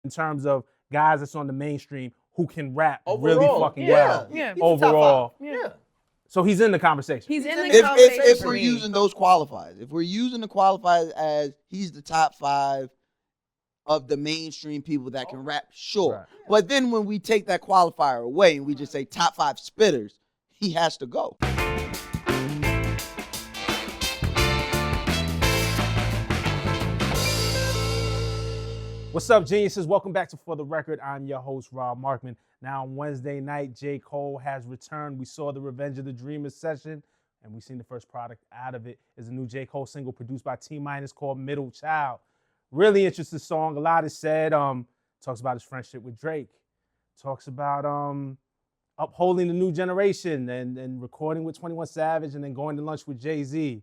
in terms of guys that's on the mainstream who can rap Overall, really fucking well. Yeah. He's Overall. top 5. Yeah. So he's in the conversation. He's in the If conversation. If for we're me. using those qualifiers, if we're using the qualifiers as he's the top 5 of the mainstream people that can rap, sure. Right. But then when we take that qualifier away and we just say top 5 spitters, he has to go. What's up, geniuses? Welcome back to For the Record. I'm your host, Rob Markman. Now, on Wednesday night, J. Cole has returned. We saw the Revenge of the Dreamers session, and we've seen the first product out of it. Is a new J. Cole single produced by T-Minus called Middle Child. Really interesting song. A lot is said. Talks about his friendship with Drake. Talks about upholding the new generation and recording with 21 Savage and then going to lunch with Jay-Z.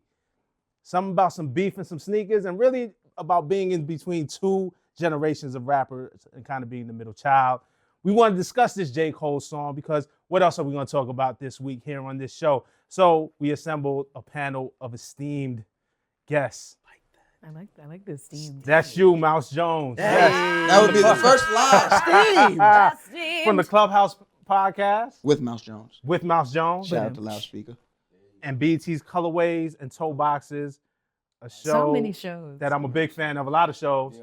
Something about some beef and some sneakers, and really about being in between two generations of rappers and kind of being the middle child. We want to discuss this J. Cole song because what else are we going to talk about this week here on this show? So we assembled a panel of esteemed guests. I like this Steve. That's you, Mouse Jones. Hey, Yes. that would be the first line. Steve. From the Clubhouse podcast With Mouse Jones. with Mouse Jones Shout out to Loudspeaker. and BT's Colorways and Toe Boxes, a show So many shows. that I'm a big fan of, a lot of shows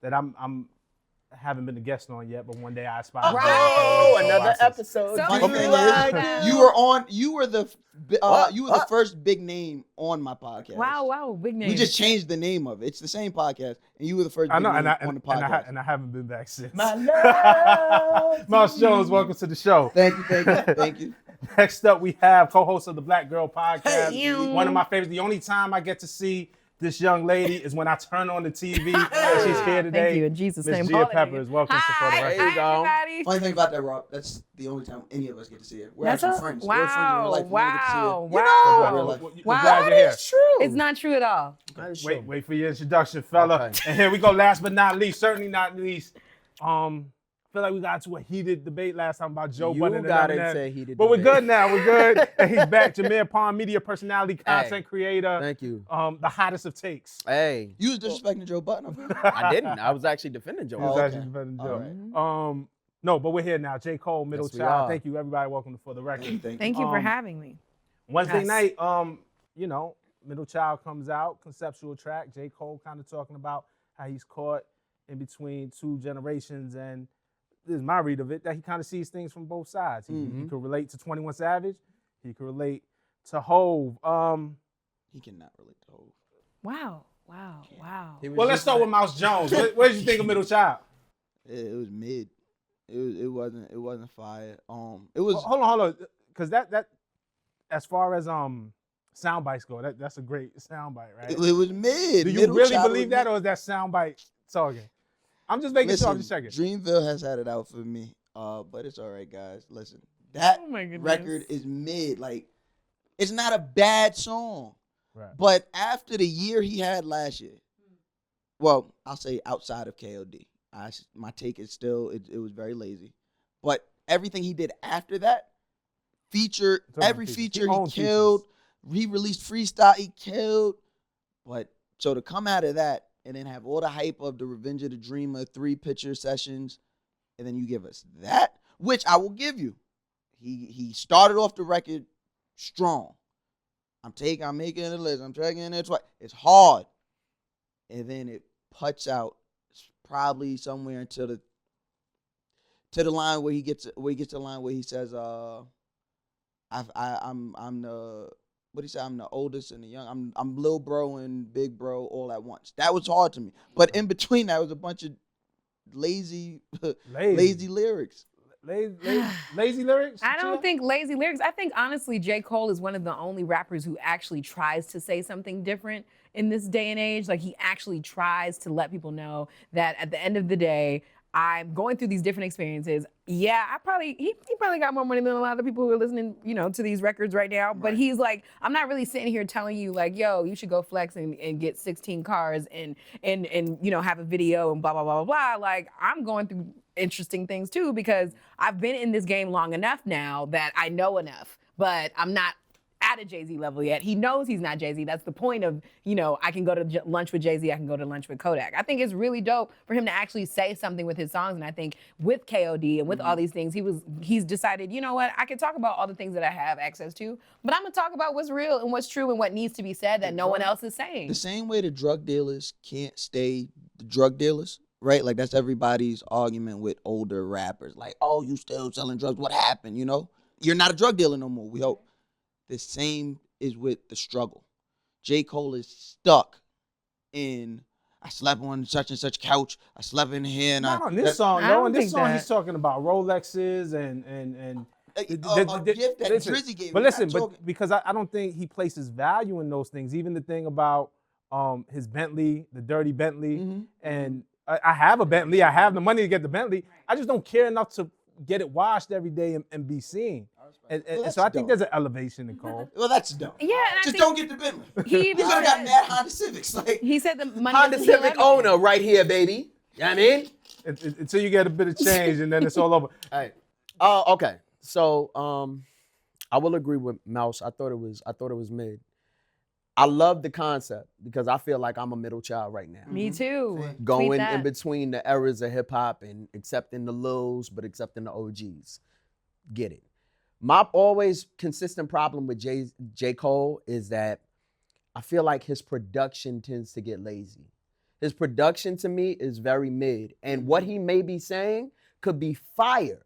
that I'm haven't been a guest on yet, but one day I aspire to be Oh, on another Toe Boxes. episode. So Funny You thing like is, that. you were the first big name on my podcast. Wow, big name. We just changed the name of it. It's the same podcast, and you were the first I big know, name and on the podcast. I haven't been back since. My love. Mouse Jones, welcome to the show. Thank you. Next up, we have co-host of the Black Girl Podcast. Hey. One of my favorites. The only time I get to see this young lady is when I turn on the TV and she's here today. Thank you in Jesus' Miss name. Gia Holiday. Peppers, welcome to For the Hi, Record. There you go. everybody. Funny thing about that, Rob, that's the only time any of us get to see her. We're That's actually a- friends. We're friends in real Wow, life. We never get to see her. wow, You know, wow. in real life. I'm Wow. glad you're here. True. It's not true at all. That is true. Wait for your introduction, fella. Okay. And here we go. Last but not least, certainly not least. Feel like we got into a heated debate last time about Joe You Budden and got Eminem. it, say heated But we're debate. good now. We're good. And he's back. Jameer Pond, media personality, content creator. Thank you. The hottest of takes. Hey, You was disrespecting Joe Button. I didn't. I was actually defending Joe. He was Oh, actually okay. defending All Joe. right. No, but we're here now. J. Cole, Middle Yes, we Child. are. Thank you, everybody. Welcome to For the Record. Thank you for having me. Wednesday Yes. night, Middle Child comes out, conceptual track. J. Cole kind of talking about how he's caught in between two generations, and this is my read of it, that he kind of sees things from both sides. He could relate to 21 Savage. He could relate to Hove. He cannot relate to Hov. Wow. He was Well, let's just- start with Mouse Jones. What did you think of Middle Child? It was mid. It wasn't fire. It was. Hold on, because that as far as sound bites go, that's a great sound bite, right? It was mid. Do you Middle really Child believe was that, mid. or is that sound bite talking? I'm just making sure. I'm just Listen, checking. Dreamville has had it out for me. But it's all right, guys. Listen, that Oh my goodness. record is mid. Like, it's not a bad song. Right. But after the year he had last year, well, I'll say outside of KOD, my take is still it was very lazy. But everything he did after that, every feature he owns killed. He released freestyle, he killed. But so to come out of that and then have all the hype of the Revenge of the Dreamer 3-picture sessions, and then you give us that, which I will give you. He started off the record strong. I'm making a list. I'm checking it twice. It's hard. And then it puts out probably somewhere until the line where he gets to the line where he says, I'm the what he said, I'm the oldest and the young. I'm little bro and big bro all at once. That was hard to me. But in between that was a bunch of lazy lyrics. Lazy lyrics? I don't think lazy lyrics. I think honestly, J. Cole is one of the only rappers who actually tries to say something different in this day and age. Like, he actually tries to let people know that at the end of the day, I'm going through these different experiences. Yeah, he probably got more money than a lot of people who are listening, to these records right now. But he's like, I'm not really sitting here telling you like, yo, you should go flex and get 16 cars and have a video and blah blah blah blah blah. Like, I'm going through interesting things too because I've been in this game long enough now that I know enough. But I'm not at a Jay-Z level yet. He knows he's not Jay-Z. That's the point of, I can go to lunch with Jay-Z, I can go to lunch with Kodak. I think it's really dope for him to actually say something with his songs. And I think with KOD and with all these things, he's decided, you know what, I can talk about all the things that I have access to, but I'm gonna talk about what's real and what's true and what needs to be said that no one else is saying. The same way the drug dealers can't stay the drug dealers, right? Like that's everybody's argument with older rappers. Like, oh, you still selling drugs? What happened? You're not a drug dealer no more, we hope. The same is with the struggle. J. Cole is stuck in, I slept on such and such couch, I slept in here. And Not on this song, no. On this song, he's talking about Rolexes and a gift that Drizzy gave. But listen, because I don't think he places value in those things. Even the thing about his Bentley, the dirty Bentley, and I have a Bentley. I have the money to get the Bentley. I just don't care enough to get it washed every day and be seen. And so I think there's an elevation in Cole. Well, that's dumb. Yeah, just don't get the Bentley. He could have got mad Honda Civics. Like he said, the money Honda Civic owner right here, baby. You know what I mean? Until you get a bit of change, and then it's all over. All right. Oh, okay. So I will agree with Mouse. I thought it was mid. I love the concept because I feel like I'm a middle child right now. Me too. Going in between the eras of hip hop and accepting the lows, but accepting the OGs. Get it. My always consistent problem with J. Cole is that I feel like his production tends to get lazy. His production to me is very mid. And what he may be saying could be fire.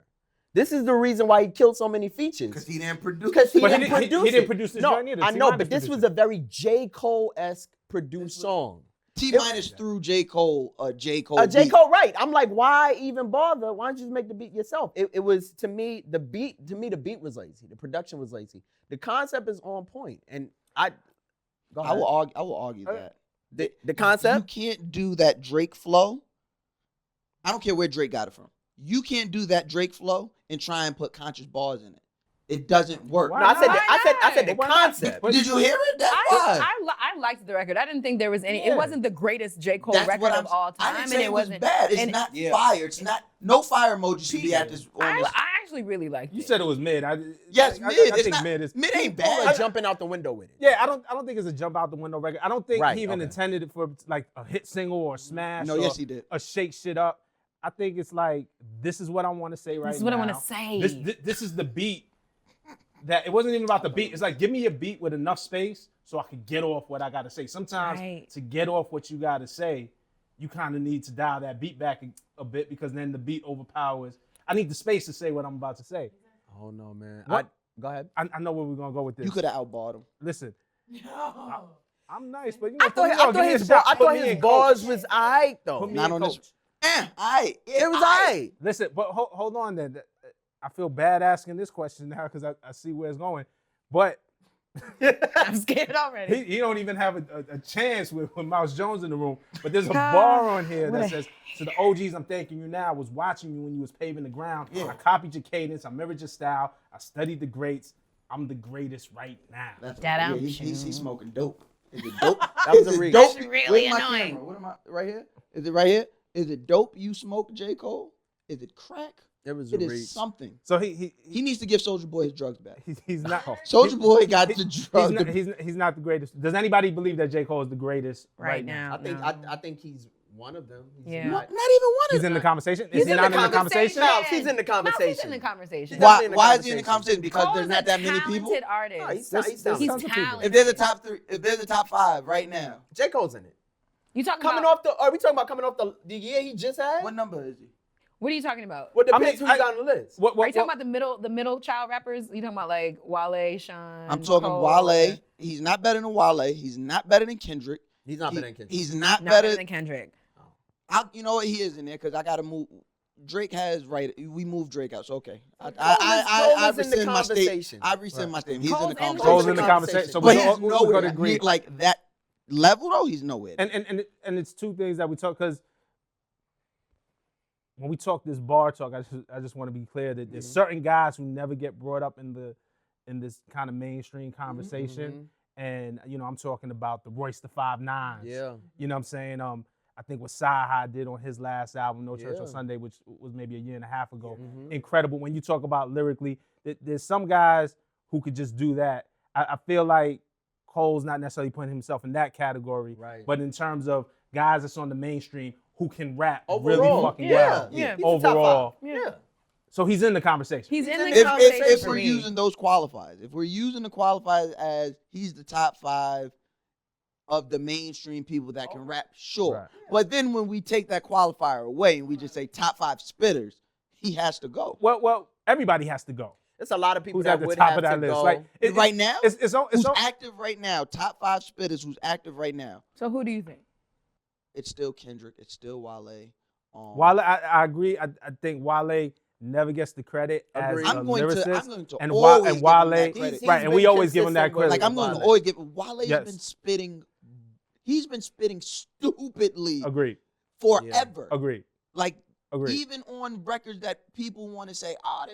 This is the reason why he killed so many features. Because he didn't produce. Because he didn't produce produce this No, joint either. I know, but this was a very J. Cole-esque produced song. T-minus through J. Cole, J. Cole J. beat. Cole, right. I'm like, why even bother? Why don't you just make the beat yourself? It was, the beat was lazy. The production was lazy. The concept is on point. And I will argue that. The concept? You can't do that Drake flow. I don't care where Drake got it from. You can't do that Drake flow and try and put conscious bars in it. It doesn't work. No, I said the concept. Did you hear it? I liked the record. I didn't think there was any. It wasn't the greatest J. Cole record of all time. I didn't say it was bad. It's not fire. It's not. No fire emoji should be at this. I actually really liked it. You said it was mid. Yes, mid. I think mid is. Mid ain't People bad. are jumping out the window with it. Yeah, I don't think it's a jump out the window record. I don't think he even intended it for like a hit single or a smash. No, yes, he did. A shake shit up. I think it's like, this is what I want to say right now. This is what I want to say. This is the beat. That it wasn't even about the beat. It's like, give me a beat with enough space so I could get off what I got to say. Sometimes to get off what you got to say, you kind of need to dial that beat back a bit because then the beat overpowers. I need the space to say what I'm about to say. Oh, no, man. Go ahead. I know where we're going to go with this. You could have outbarred him. Listen. No. I'm nice, but I thought his bars was all right, though. Not on this. All right. It was all right. Listen, but hold on then. I feel bad asking this question now because I see where it's going. But I'm scared already. He don't even have a chance with Mouse Jones in the room. But there's a bar on here that says, to the OGs, I'm thanking you now. I was watching you when you was paving the ground. Yeah. I copied your cadence. I mirrored your style. I studied the greats. I'm the greatest right now. He's smoking dope. Is it dope? That was a reach. That's really annoying. What am I, right here? Is it right here? Is it dope you smoke, J. Cole? Is it crack? It was a reach. Is something. So he needs to give Soulja Boy his drugs back. He's not. Soulja Boy got the drugs. He's not the greatest. Does anybody believe that J. Cole is the greatest right now? I think he's one of them. Not even one of them. He's in the conversation. He's in the conversation. No, he's in the conversation. He's in the conversation. Why is he in the conversation? Because there's not that many people. He's a talented artist. No, he's talented. If there's a top 3, if there's a top 5 right now, J. Cole's in it. You talking coming about, off the? Are we talking about coming off the year he just had? what number is he? What are you talking about? What depends who's on the list. Are you talking about the middle child rappers? You talking about like Wale, Sean? I'm talking Cole, Wale. He's not better than Wale. He's not better than Kendrick. He's not better than Kendrick. He's not better than Kendrick. You know what? He is in there because I got to move. Drake has we moved I rescind my statement. I rescind my statement. He's in the conversation. Cole's in the conversation. So but he's nowhere like that level though. He's nowhere. And it's two things that we talk because when we talk this bar talk, I just want to be clear that there's certain guys who never get brought up in this kind of mainstream conversation. And I'm talking about the Royce the 5'9". Yeah. You know what I'm saying? I think what Sci-Hi did on his last album, No Church on Sunday, which was maybe a year and a half ago. Incredible. When you talk about lyrically, there's some guys who could just do that. I feel like Cole's not necessarily putting himself in that category. Right. But in terms of guys that's on the mainstream who can rap Overall, really fucking well. Yeah. He's a top Overall. five. Yeah. So he's in the conversation. He's in the If conversation. we're using those qualifiers, if we're using the qualifiers as he's the top 5 of the mainstream people that can rap, sure. Right. But then when we take that qualifier away and we just say top 5 spitters, he has to go. Well, everybody has to go. There's a lot of people Who's that at the would top have of that to list? go. Like Right now? it's Who's active right now? Top 5 spitters who's active right now. So who do you think? It's still Kendrick. It's still Wale. Wale, I agree. I think Wale never gets the credit as Agreed. a I'm going lyricist. to and always and give him Wale, that credit. right? And we always give him that credit. Like I'm going to always give Wale's Yes. been spitting. He's been spitting stupidly Agreed. forever. Agreed. Like Agreed. even on records that people want to say, "Oh,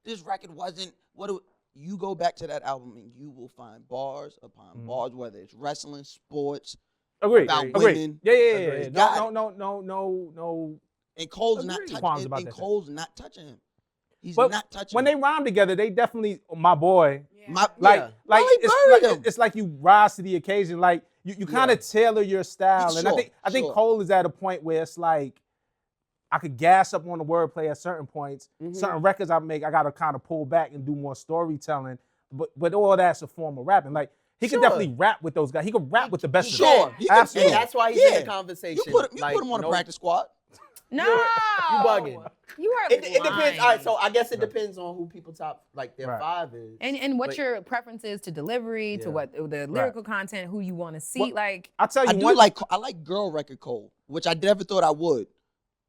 this record wasn't what." You go back to that album and you will find bars upon bars, whether it's wrestling, sports, Agreed. about Agreed. women. Yeah. Agreed. Got No. And Cole's Agreed. not touching. Qualms about And that shit. Cole's not touching him. He's But not touching. when him. they rhyme together, they definitely my boy. Like Wale buried him. it's like you rise to the occasion. Like you kind of tailor your style, and I think Cole is at a point where it's like I could gas up on the wordplay at certain points. Certain records I make, I gotta kind of pull back and do more storytelling. But all that's a form of rapping. Like he could definitely rap with those guys. He could rap with the best of them. He can- Absolutely. And that's why he's in the conversation. You put him on a practice squad. No, you bugging. You are. It depends. lying. All right, so I guess it depends on who people top like their Right. 5 is. And what But- your preference is to delivery, to Yeah. what the lyrical content, who you want to see. Well, like I'll tell you I like girl record Cole, which I never thought I would.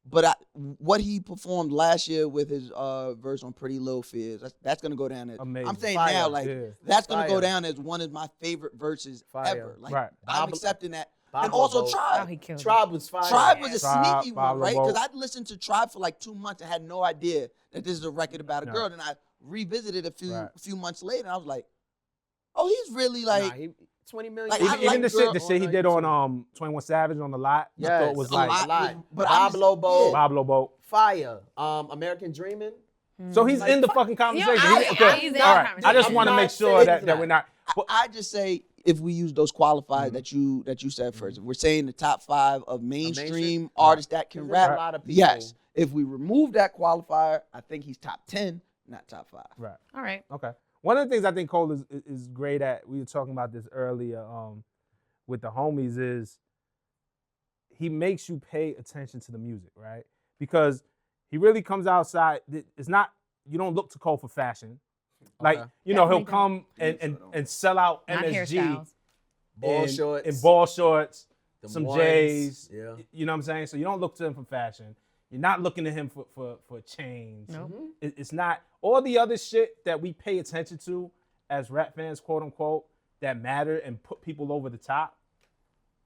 But what he performed last year with his verse on Pretty Little Fears, that's gonna go down as Amazing. I'm saying Fire. now, like Yeah. that's gonna go Fire. down as one of my favorite verses Fire. ever. Like Right. I'm Bob- accepting that. Bob And also Lobo. oh, Tribe. he killed. Tribe was fire. Tribe was a Tribe, sneaky Bob one, right? Lobo. Because I'd listened to Tribe for like 2 months and had no idea that this is a record about a No. girl. Then I revisited a Right. few months later, and I was like, oh, he's really like. Nah, he 20 million. Like, Even, I like even the girl shit he did on 21 Savage on the lot. I thought Yes, was a like lot. But Bob I'm just- Lobo, yeah. Bob Lobo. fire. American Dreaming. So he's in the fucking conversation. he's in the All right. conversation. I just I'm want to not make sure saying that he's not. we're not. I just say if we use those qualifiers that you said first, if we're saying the top 5 of mainstream mainstream? artists that can There's a rap. lot of people. Yes. If we remove that qualifier, I think he's top 10, not top 5. Right. All right. Okay. One of the things I think Cole is great at, we were talking about this earlier with the homies, is he makes you pay attention to the music, right? Because he really comes outside. It's not, you don't look to Cole for fashion. Like, Okay. you know, he'll Definitely come and sell out Not MSG hairstyles. Ball in shorts. ball shorts, Them some ones. J's. Yeah. You know what I'm saying? So you don't look to him for fashion. You're not looking to him for chains. No. It's not all the other shit that we pay attention to as rap fans, quote unquote, that matter and put people over the top.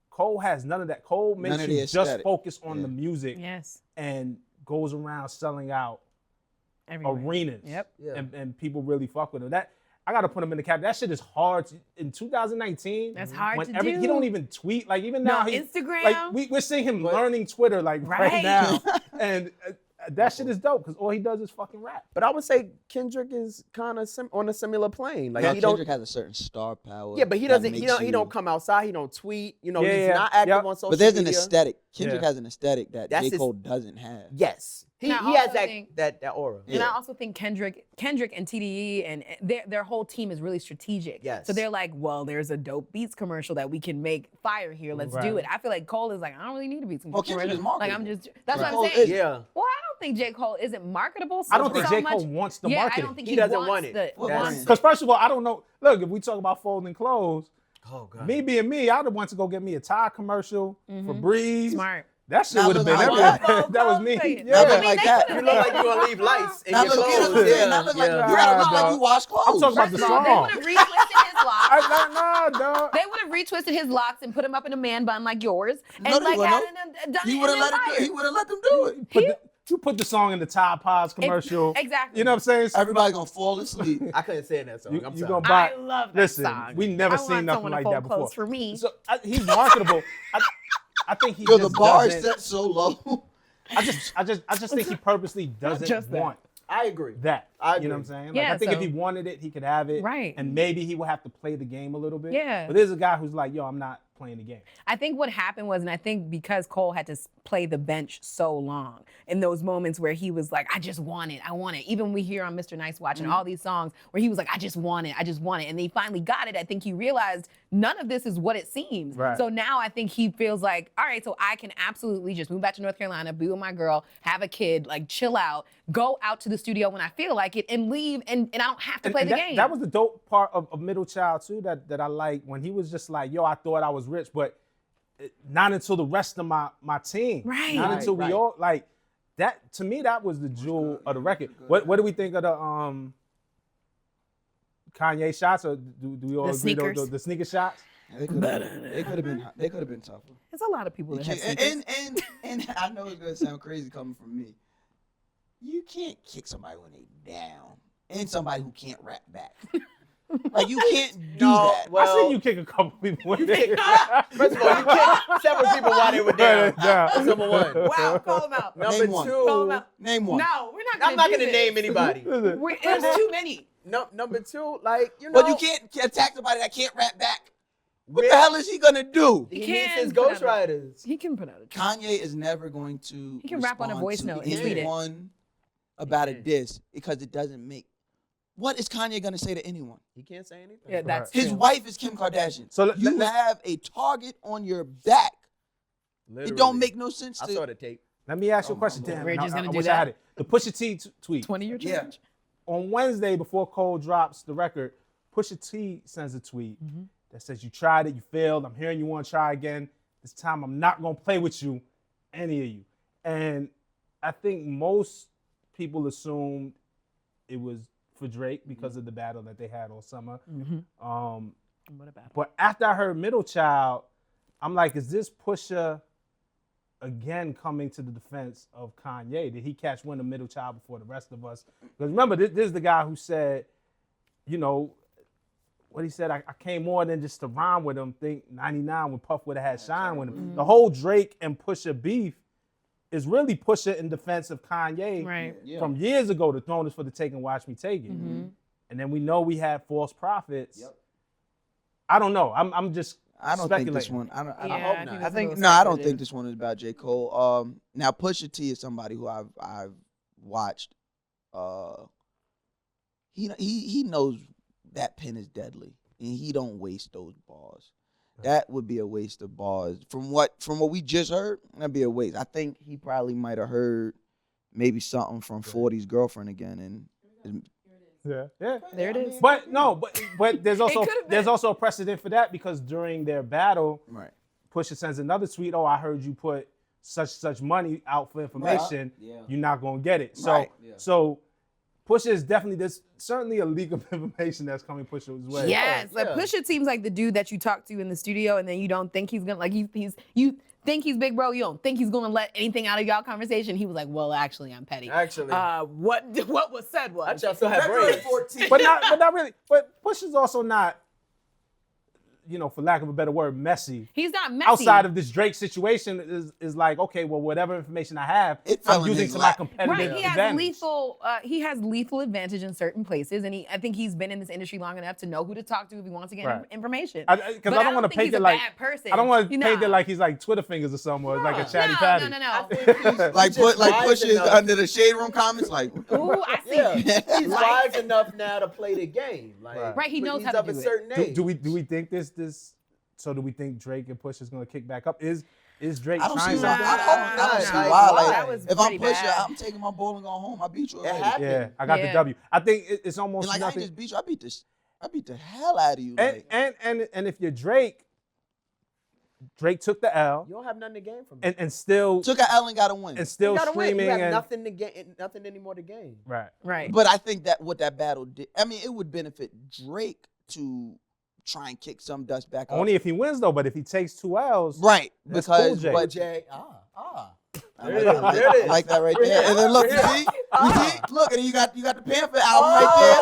Cole has none of that. Cole makes None of you the just aesthetic. focus on the music Yes. and goes around selling out Everywhere. arenas. Yep. Yeah. And people really fuck with him. That I gotta put him in the cap. That shit is hard in 2019. That's hard when to do. He don't even tweet. Like even No, now, Instagram. Like we're seeing him learning Twitter like right Right. now, and that shit is dope because all he does is fucking rap. But I would say Kendrick is kind of on a similar plane. Like Now, he don't. Kendrick has a certain star power. Yeah, but he that doesn't. makes He don't come outside. He don't tweet. You know, Yeah, he's yeah, not active yep. on social But there's an media. aesthetic. Kendrick Yeah. has an aesthetic that That's J. his- Cole doesn't have. Yes, he And I has also that think- that aura. And I also think Kendrick and TDE and their whole team is really strategic. Yes. So they're like, well, there's a dope Beats commercial that we can make fire here. Let's do Right. it. I feel like Cole is like, I don't really need a Beats Kendrick commercial. is Like I'm marketable. just that's Right. what I'm Cole saying. is. Yeah. Well, I don't think J. Cole isn't marketable. So, I don't think so J. much. Cole wants the Yeah, marketing. I don't think He he doesn't wants want it. the That's- wants Because it. first of all, I don't know. Look, if we talk about folding clothes, Oh God. me being me, I'd have wanted to go get me a Tide commercial for Breeze. Smart. That shit Not would have been looking like everywhere. that. That was me. Not Yeah. looking like that. You look like you gonna leave lights in Now your look, clothes. yeah, now look like yeah. you gotta look Nah, like you wash clothes. I'm talking about First the of all, they song. would have retwisted his locks. Nah, dog. They would have retwisted his locks and put him up in a man bun like yours, and No, they like wouldn't. done He it would in have let him. Empire. He would have let them do it. You put the song in the Tide Pods commercial. Exactly. You know what I'm saying? So Everybody gonna fall asleep. I couldn't say that song. you I'm you sorry. gonna buy. I love that Listen, song. we never I seen want nothing someone like to fold that before. clothes for me. So he's marketable. I think he Yo, just the bar is doesn't. set so low. I just think he purposely doesn't just that. want I agree. that. I You know agree. what I'm saying? Like, Yeah, I think if so- he wanted it, he could have it. Right. And maybe he would have to play the game a little bit. Yeah. But there's a guy who's like, yo, I'm not playing the game. I think what happened was, and I think because Cole had to play the bench so long in those moments where he was like, I just want it, I want it. Even we hear on Mr. Nice Watch and all these songs where he was like, I just want it, I just want it. And then he finally got it. I think he realized none of this is what it seems. Right. So now I think he feels like, all right, so I can absolutely just move back to North Carolina, be with my girl, have a kid, like chill out, go out to the studio when I feel like it and leave and I don't have to play the that, game. That was the dope part of Middle Child too that I like when he was just like, yo, I thought I was rich, but not until the rest of my team. Right. Not Right, until we right. all like that. To me, that was the jewel of the record. What do we think of the Kanye shots? Or do we all The agree sneakers? the sneaker shots? They could have been tougher. There's a lot of people that have And, sneakers. and I know it's gonna sound crazy coming from me. You can't kick somebody when they down, and somebody who can't rap back. Like you can't do No, that. well- I seen you kick a couple people when they. First of all, you kicked several people while they were down. Yeah. That's number one. Wow, call him out. Number Name one. Call him two, out. Name one. No, we're not gonna I'm not do gonna this. name anybody. There's too many. No, number two, like you know, But you can't attack somebody that can't rap back. What the hell is he gonna do? He He needs can his put out a- ghostwriters. He can put out a Kanye is never going to. He can rap on a respond voice to note and tweet it. anyone about a can. diss because it doesn't make. What is Kanye gonna say to anyone? He can't say anything. Yeah, that's His true. wife is Kim Kardashian. So You let- have a target on your back. Literally. It don't make no sense I to. saw the tape. Let me ask you a Oh, question. my Lord. Damn, We're I- just gonna I do wish that? I had it. The Pusha T tweet. 20-year Yeah. challenge. On Wednesday, before Cole drops the record, Pusha T sends a tweet Mm-hmm. that says, you tried it, you failed, I'm hearing you want to try again. This time I'm not going to play with you, any of you. And I think most people assumed it was for Drake because of the battle that they had all summer. What about But after I heard Middle Child, I'm like, is this Pusha again coming to the defense of Kanye? Did he catch wind of Middle Child before the rest of us? Because remember, this is the guy who said, you know, what he said, I came more than just to rhyme with him. Think 99 when Puff would have had Shine with him. The whole Drake and Pusha beef is really Pusha in defense of Kanye Right. Yeah. from years ago. The throne is for the taking, watch me take it. And then we know we had false prophets. Yep. I don't know. I'm just I don't speculating. think this one. I don't. I Yeah, don't. hope I not. think I it's a think little no. I don't speculative. think this one is about J. Cole. Now Pusha T is somebody who I've watched. He knows that pen is deadly, and he don't waste those bars. That would be a waste of bars. From what we just heard, that'd be a waste. I think he probably might have heard maybe something from 40's girlfriend again, and Yeah. There it is. But no, but there's also could've there's been. also a precedent for that because during their battle, right. Pusha sends another tweet. Oh, I heard you put such money out for information. Yeah. You're not gonna get it. So Right. Yeah. so Pusha is definitely there's certainly a leak of information that's coming Pusha's way. Yes, like yeah. Pusha seems like the dude that you talk to in the studio, and then you don't think he's gonna like you think he's big bro. You don't think he's gonna let anything out of y'all conversation. He was like, well, actually, I'm petty. Actually. What was said was. I still have braids. But not really. But Pusha's also not, you know, for lack of a better word, messy. He's not messy. Outside of this Drake situation is like, okay, well, whatever information I have, It fell I'm in using his to my lap. competitive Right, he has advantage. lethal advantage in certain places, and I think he's been in this industry long enough to know who to talk to if he wants to get Right. information. Because But I don't want to think paint he's it a like bad person. I don't want to You paint know? it like he's like Twitter fingers or something, or it's like a chatty no, patty. no. Like just wise Pusha is enough. under the shade room comments. Like Ooh, I see. Yeah, it. he's wise enough now to play the game. Like, Right, he knows he's how to of do a it. certain age. Do we think this? So do we think Drake and Push is going to kick back up? Is Drake I don't trying see something? why. I don't see Like, why. why? Like, That was if I'm pretty Pusha, bad. I'm taking my ball and going home. I beat you It already. happened. Yeah, I got the Yeah. W. I think it's almost And like I nothing. just beat you. I beat the hell out of you. Like, And if you're Drake took the L You don't have nothing to gain from and it. still took an L and got a win. and still You gotta win. screaming You have and nothing to gain, nothing anymore to gain. right. Right. But I think that what that battle did, I mean, it would benefit Drake to try and kick some dust back up. Only if he wins though. But if he takes 2 L's, Right, That's because cool, Jay. but Jay, I There like, it is, that. there it is. I like that right We're there. here. And then look, We're you here. see, look, and you got the Panther album right there.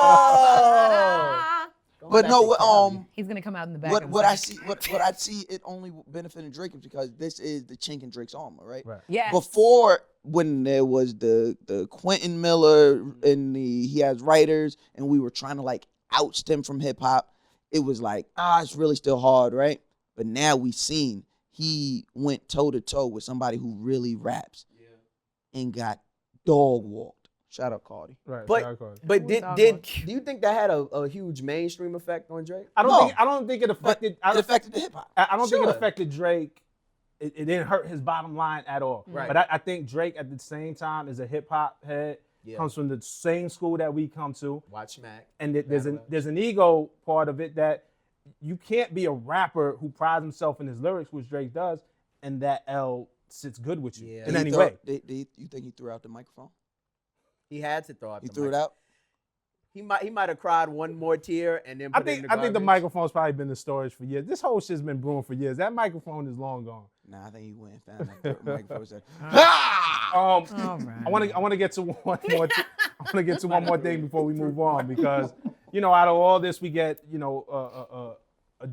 Oh. But no, He's gonna come out in the back. what I see it only benefiting Drake is because this is the chink in Drake's armor, right? Yeah. Before, when there was the Quentin Miller and he has writers and we were trying to like oust him from hip hop, it was like, it's really still hard, right? But now we seen he went toe to toe with somebody who really raps and got dog walked. Shout out Cardi. Right. But do you think that had a huge mainstream effect on Drake? I don't think it affected. It affected the hip hop. I don't think it affected Drake. It didn't hurt his bottom line at all. Right. But I think Drake at the same time is a hip hop head. Comes from the same school that we come to. Watch Mac. And there's an ego part of it that you can't be a rapper who prides himself in his lyrics, which Drake does, and that L sits good with you in any way. You think he threw out the microphone? He had to throw out. He threw it out. He might have cried one more tear and then. I think the microphone's probably been in storage for years. This whole shit's been brewing for years. That microphone is long gone. Nah, I think he went and found that microphone. Said, All right. I want to get to one more. I want to get to one more thing before we move on because out of all this we get a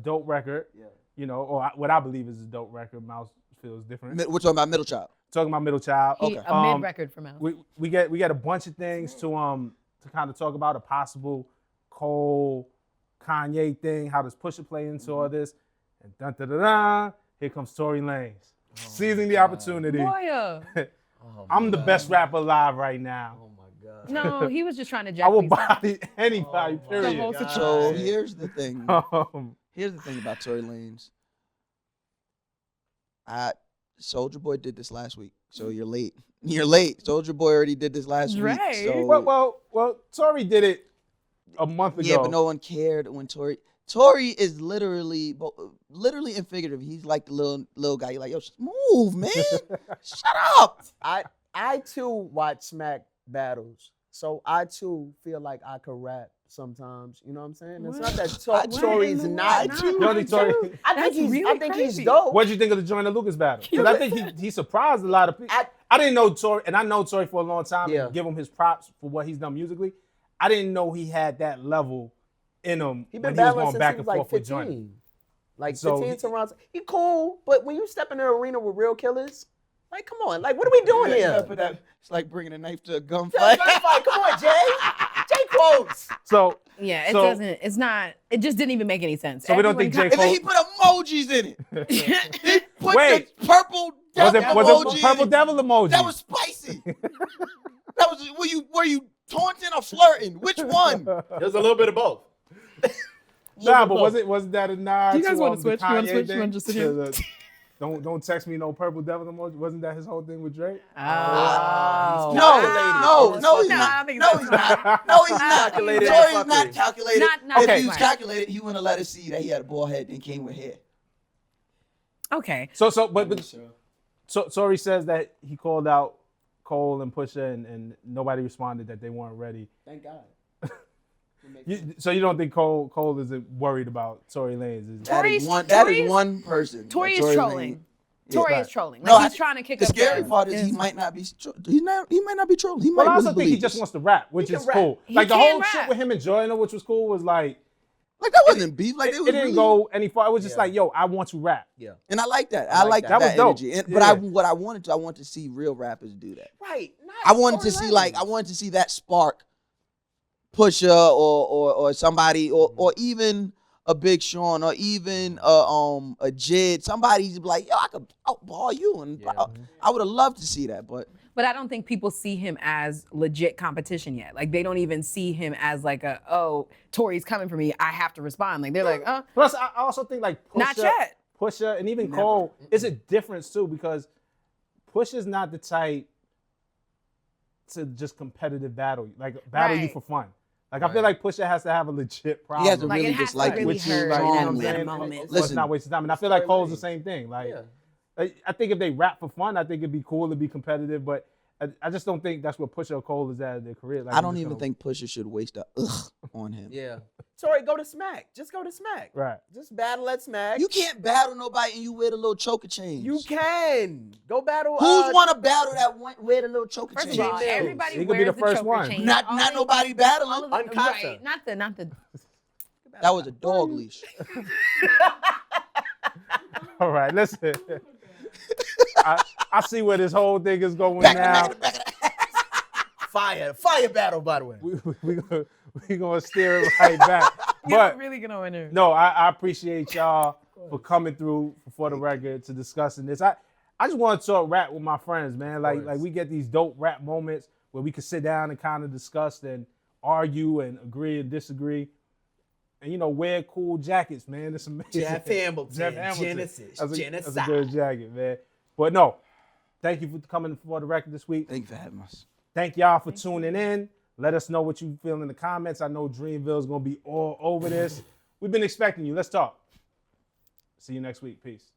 dope record. Yeah. Or what I believe is a dope record. Mouse feels different. We're talking about Middle Child. Talking about Middle Child. Okay. A mid record for Mouse. We get a bunch of things to kind of talk about, a possible Cole Kanye thing. How does Pusha play into all this? And dun dun dun dun. Here comes Tory Lanez, seizing the opportunity. I'm the best rapper alive right now. Oh my God. No, he was just trying to jack I will these body anybody, period. So here's the thing. Here's the thing about Tory Lanez. Soulja Boy did this last week, so you're late. You're late. Soulja Boy already did this last week. So. Well, Tory did it a month ago. Yeah, but no one cared when Tory is literally and figurative. He's like the little guy. You're like, yo, just move, man. Shut up. I too watch Smack battles, so I too feel like I could rap sometimes. You know what I'm saying? It's not that Tory's not. I think he's dope. What did you think of the Joyner Lucas battle? Because I think he surprised a lot of people. I didn't know Tory, and I know Tory for a long time. Yeah. And give him his props for what he's done musically. I didn't know he had that level in him when he was going back and forth with Joyner. Like 15 to rounds. He cool, but when you step in the arena with real killers, like, come on, like, what are we doing here? It's like bringing a knife to a gunfight. Come on, Jay. Jay quotes. So yeah, it doesn't. It's not. It just didn't even make any sense. So we don't think J. Cole. And then he put emojis in it. He put the purple devil emoji. Was it purple devil emoji? That was spicy. That was. Were you taunting or flirting? Which one? There's a little bit of both. Nah, but wasn't that a nod? Do you guys want to switch? You want to switch? You want to just sit here? Don't text me no purple devil emoji. Wasn't that his whole thing with Drake? Oh. No, he's not. No, he's not. No, he's not. Tory's not calculated. If he was calculated, he wouldn't have let us see that he had a bald head and came with hair. Okay. So Tory says that he called out Cole and Pusha and nobody responded, that they weren't ready. Thank God. So you don't think Cole isn't worried about Tory Lanez? That is one person. Tory is trolling. Tory is trolling. He's trying to kick the up. The scary part is he might not be trolling. He might I also really think he just wants to rap, which is cool. Like the whole shit with him and Joyner, which was cool, was like that wasn't beef. Like it didn't go any far. It was just like, yo, I want to rap. Yeah. And I like that. I like that was dope. energy. But I wanted to see real rappers do that. Right. I wanted to see that spark. Pusha or somebody or even a Big Sean or even a Jid, somebody's like, yo, I could outball you, and I would have loved to see that, but I don't think people see him as legit competition yet. Like they don't even see him as like Tory's coming for me, I have to respond. Like they're like, Plus, I also think like not yet. Pusha and even Cole is a difference too, because Pusha's not the type to just competitive battle you for fun. Like I feel like Pusha has to have a legit problem. He has to really dislike really with you, hurt in that moment. Listen, not wasting time. And I feel like Cole's the same thing. Like, I think if they rap for fun, I think it'd be cool to be competitive. But I just don't think that's what Pusha or Cole is at in their career. Like, I don't even think Pusha should waste a on him. Yeah. Tory, go to Smack. Just go to Smack. Right. Just battle at Smack. You can't battle nobody and you wear the little choker chains. You can. Go battle. Who's want to battle that wear the little choker chains? First of all, everybody he could wears be the the first choker one. chain. Not nobody battling. Right. Not the. That was a dog leash. All right, listen. I see where this whole thing is going now. Fire battle, by the way. We gonna steer it right back. You're But really gonna win her. no, I appreciate y'all for coming through for the record to discussing this. I just want to talk rap with my friends, man. Like we get these dope rap moments where we can sit down and kind of discuss and argue and agree and disagree. And wear cool jackets, man. It's amazing. Jeff Hamilton. Genesis. That's a Genocide. good jacket, man. But no, thank you for coming for the record this week. Thank you for having us. Thank y'all for tuning in. Let us know what you feel in the comments. I know Dreamville is going to be all over this. We've been expecting you. Let's talk. See you next week. Peace.